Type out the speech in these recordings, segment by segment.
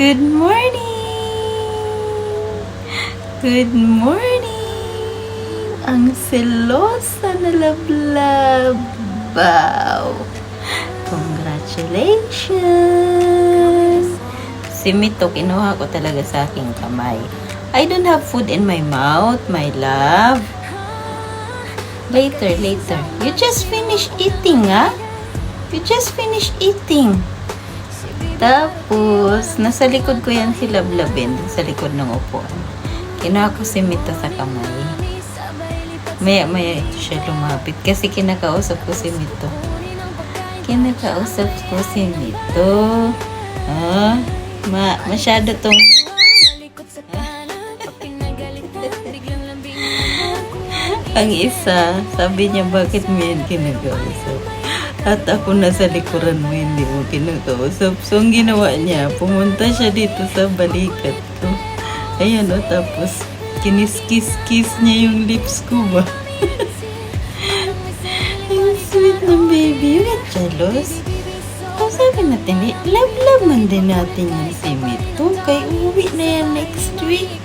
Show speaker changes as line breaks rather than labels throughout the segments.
Good morning! Good morning! Ang selosa na lablab. Wow! Congratulations! Si Mito, kinuha ko talaga sa aking kamay. I don't have food in my mouth, my love. Later. You just finished eating, ah? You just finished eating. Tapos, nasa likod ko yan si Lablabin, sa likod ng upuan. Kinuha ko si Mito sa kamay. Maya ito siya lumapit kasi kinakausap ko si Mito. Masyado tong ang isa, sabi niya, bakit mo yan kinakausap? At ako nasa likuran mo, hindi mo kinakausap. So, ang ginawa niya, pumunta siya dito sa balikat ko. Ayan o, tapos kinis-kiss niya yung lips ko ba? Ang sweet ng baby. You get jealous? Kung sabi natin, love man din natin yan si Mito. Kaya uwi na yan next week.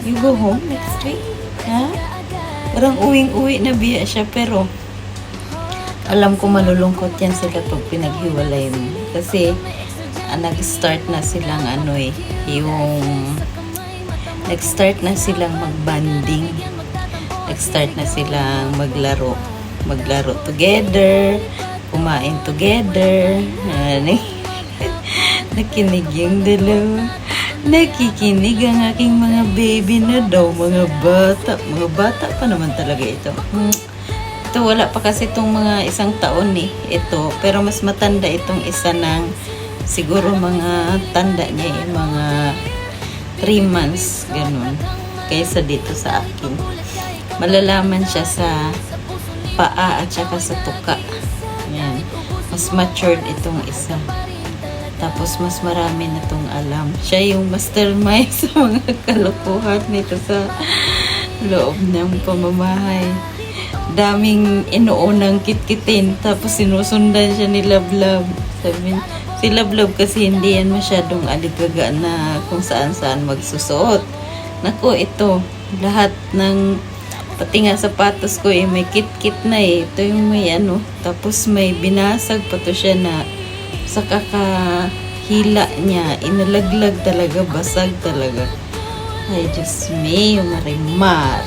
You go home next week? Ha? Parang uwing-uwi na biya siya, pero alam ko malulungkot yan sila pag pinaghiwalay mo. Kasi nag-start na silang nag-start na silang mag-banding. Nag-start na silang maglaro together, kumain together. Nakinig yung dalawa. Nakikinig ang aking mga baby na daw, mga bata pa naman talaga ito. Ito, wala pa kasi itong mga 1 taon ito, pero mas matanda itong isa ng, siguro mga tanda niya mga 3 months, ganun, kaysa dito sa akin. Malalaman siya sa paa at saka sa tuka. Yan. Mas matured itong isa. Tapos, mas marami na itong alam. Siya yung mastermind sa mga kalokohan nito sa loob ng pamamahay. Daming inuunang kitkitin. Tapos, sinusundan siya ni Lablab. Sabi, si Lablab kasi hindi yan masyadong aligaga na kung saan-saan magsusuot. Naku, ito. Lahat ng, pati nga sapatos ko may kitkit na Ito yung may Tapos, may binasag pa to siya na sa kakahila niya, inalaglag talaga, basag talaga. Ay, Diyos me, Marimar.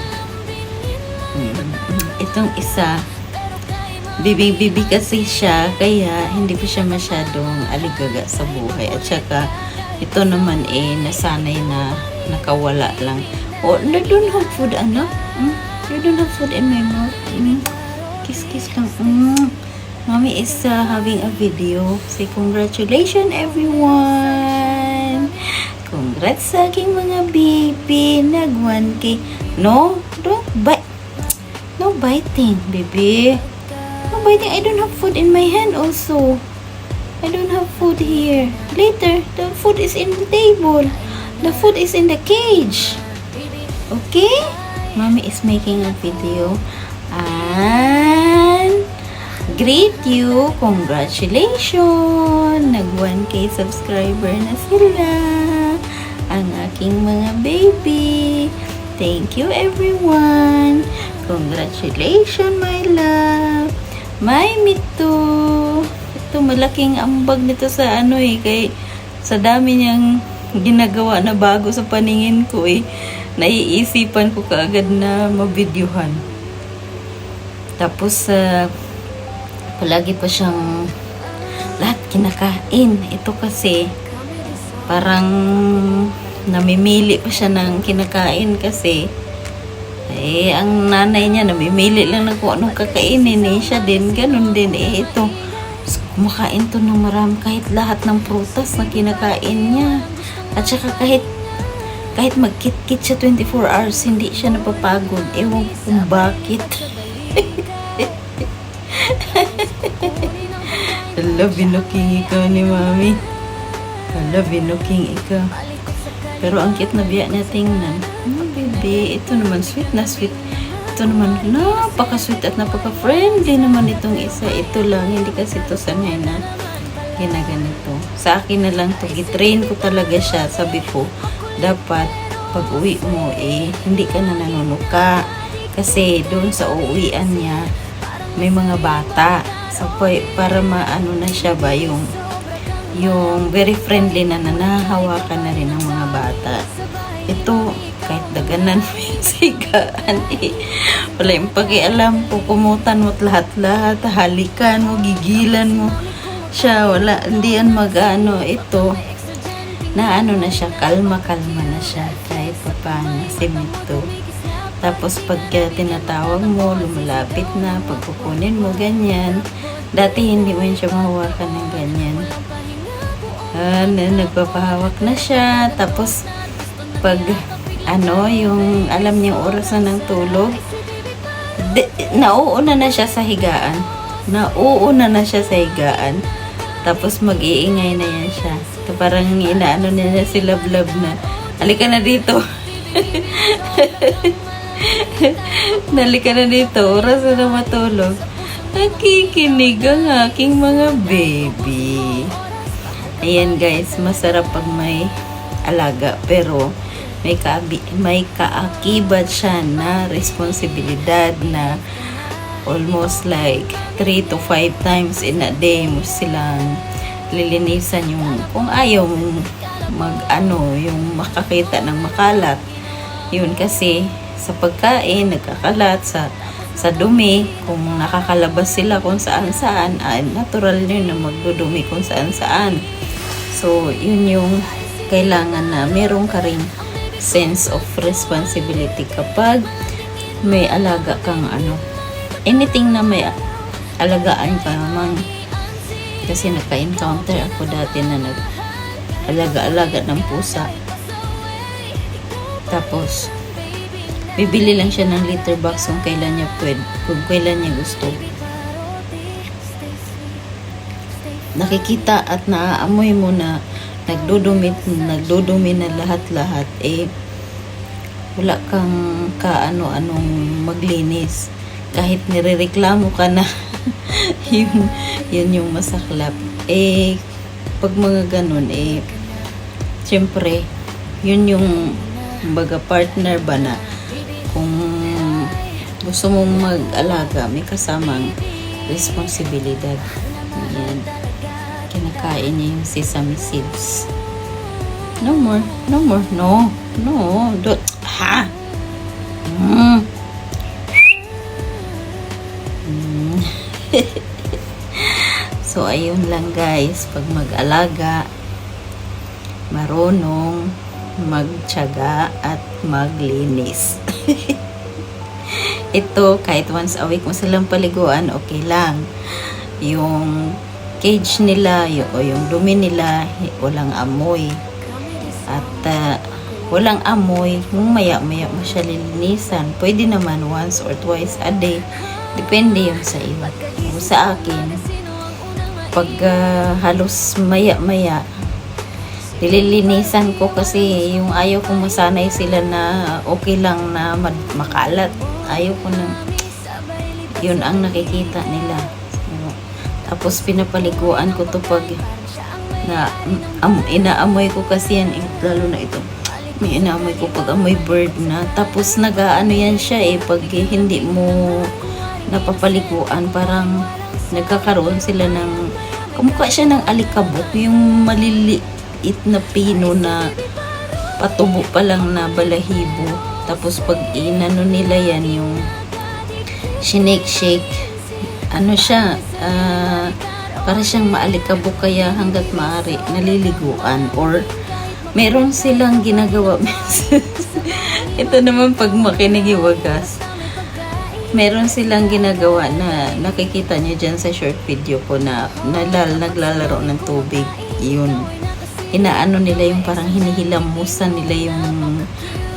Itong isa, bibig-bibi kasi siya, kaya hindi pa siya masyadong aligaga sa buhay. At saka, ito naman nasanay na nakawala lang. Oh, you don't have food, anak? You don't have food in my mouth? Kiss lang. Mommy is having a video. Say congratulations everyone. Congrats sa aking mga baby. Nag 1K. No, don't bite. No biting, baby. No biting. I don't have food in my hand also. I don't have food here. Later, the food is in the table. The food is in the cage. Okay? Mommy is making a video. And greet you. Congratulations! Nag 1K subscriber na sila. Ang aking mga baby. Thank you everyone. Congratulations my love. My Mito. Ito malaking ambag nito sa kay sa dami niyang ginagawa na bago sa paningin ko naiisipan ko kaagad na mabidyuhan. Tapos palagi pa siyang lahat kinakain. Ito kasi parang namimili pa siya ng kinakain kasi ang nanay niya namimili lang ng kung anong kakainin siya din, ganun din ito. Kumakain to ng marami, kahit lahat ng prutas na kinakain niya. At saka kahit magkit-kit siya 24 hours, hindi siya napapagod. Ewan ko kung bakit. Hala, binuking ikaw ni Mami. Hala, binuking ikaw. Pero ang cute na biya niya tingnan. Baby, ito naman sweet na sweet. Ito naman, napaka-sweet at napaka-friendly naman itong isa. Ito lang, hindi kasi ito sanay na ginaganito. sa akin na lang to. Gitrain ko talaga siya. Sabi ko, dapat pag uwi mo hindi ka na nanunuka. Kasi doon sa uuwian niya, may mga bata. So, para maano na siya ba, yung very friendly na nahahawakan na rin ng mga bata. Ito, kahit daganan mo yung sigaan, wala yung pakialam, kukumutan mo lahat-lahat, halikan mo, gigilan mo siya, wala, hindi yan mag-ano. Ito, na ano na siya, kalma-kalma na siya, kahit paano, simito. Tapos pag tinatawag mo, lumalapit na, pag kukunin mo, ganyan. Dati hindi mo siya mahawakan ng ganyan. Nagpapahawak na siya. Tapos pag yung alam niyang oras na ng tulog, nauuna na siya sa higaan. Tapos mag-iingay na yan siya. Parang inaano niya si Love na, halika na dito. Nalika na dito, oras na matulog. Nakikinig ang aking mga baby. Ayan guys, masarap pag may alaga, pero may kaakibat siya na responsibilidad na almost like 3 to 5 times in a day mo silang lilinisan yung, kung ayaw yung makakita ng makalat. Yun kasi sa pagkain, nagkakalat sa dumi, kung nakakalabas sila kung saan-saan, natural yun na magdudumi kung saan-saan. So, yun yung kailangan na meron ka ring sense of responsibility kapag may alaga kang anything na may alagaan ka naman. Kasi nagka-encounter ako dati na nag-alaga-alaga ng pusa. Tapos, bibili lang siya ng litter box kung kailan niya gusto. Nakikita at naaamoy mo na nagdudumi na lahat-lahat, wala kang kaano-anong maglinis. Kahit nirereklamo ka na, yun yung masaklap. Pag mga ganun, syempre, yun yung baga partner ba na kung gusto mong mag-alaga, may kasamang responsibilidad. Ayan. Kinakain niya yung sesame seeds. No more. No. Ha? So, ayun lang guys. Pag mag-alaga, marunong magtiyaga at maglinis. Ito, kahit once a week mo silang paliguan, okay lang. Yung cage nila, yung dumi nila, walang amoy. At walang amoy, kung maya-maya mo siya lilinisan, pwede naman once or twice a day. Depende yun sa iyo. Sa akin, pag halos maya-maya, nililinisan ko kasi yung ayaw kong masanay sila na okay lang na makalat. Ayaw ko na yun ang nakikita nila. Tapos pinapaliguan ko to pag inaamoy ko kasi yan, lalo na ito. May inaamoy ko pag amoy bird na. Tapos nag-aano yan siya pag hindi mo napapaliguan, parang nagkakaroon sila ng, kumukha siya ng alikabok, yung maliliit na pino na patubo pa lang na balahibo. Tapos pag inano nila yan, yung shake, siya, para siyang maalikabok, kaya hanggat maaari naliliguan or meron silang ginagawa. Ito naman pag makinigiwagas, meron silang ginagawa na nakikita nyo dyan sa short video ko na naglalaro ng tubig. Yun, inaano nila yung parang hinihilamusan nila yung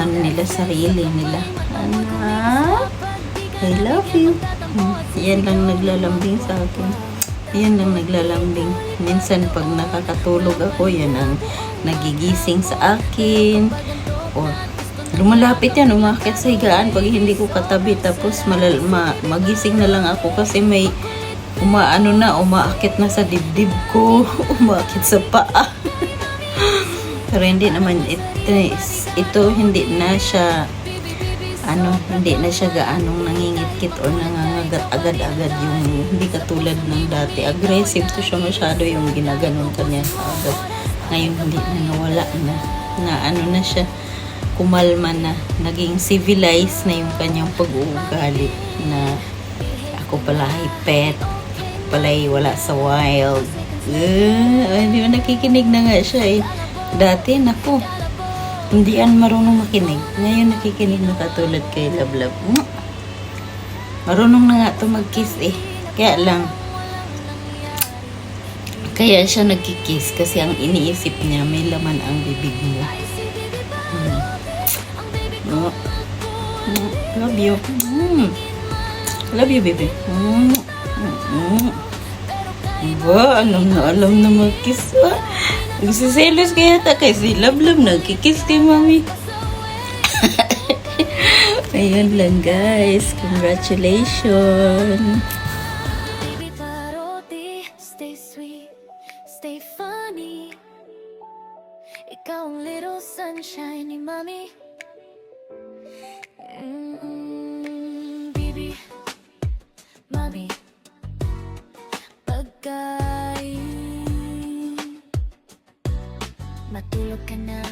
nila, sarili nila. I love you. Yan lang naglalambing sa akin. Yan lang naglalambing. Minsan pag nakakatulog ako, yan ang nagigising sa akin. Or lumalapit yan, umakit sa higaan pag hindi ko katabi. Tapos magising na lang ako kasi may umaakit na sa dibdib ko, umaakit sa paa. Pero hindi naman ito hindi na siya hindi na siya gaanong nangingitkit o nangangagat agad-agad yung hindi katulad ng dati. Aggressive to siya masyado yung ginaganon kanya agad. Ngayon hindi na nawala na na siya, kumalma na, naging civilized na yung kanyang pag-uugali na ako pala ay pet, ako pala ay wala sa wild. Hindi mo nakikinig na nga siya eh. Dati, naku, hindi yan marunong makinig. Ngayon nakikinig na katulad kay Lablab. Marunong na nga ito mag-kiss eh. Kaya siya nagkikiss kasi ang iniisip niya may laman ang bibig mo. Love you. Love you, baby. Ba, alam na mag-kiss. Nagsiselos kaya ta kasi Lablab nagkikiss kay mami. Ayun lang guys. Congratulations.
Baby parody, stay sweet, stay funny. Ikaw ang little sunshine ni mami. Baby, mami, pagkain, matulog ka na.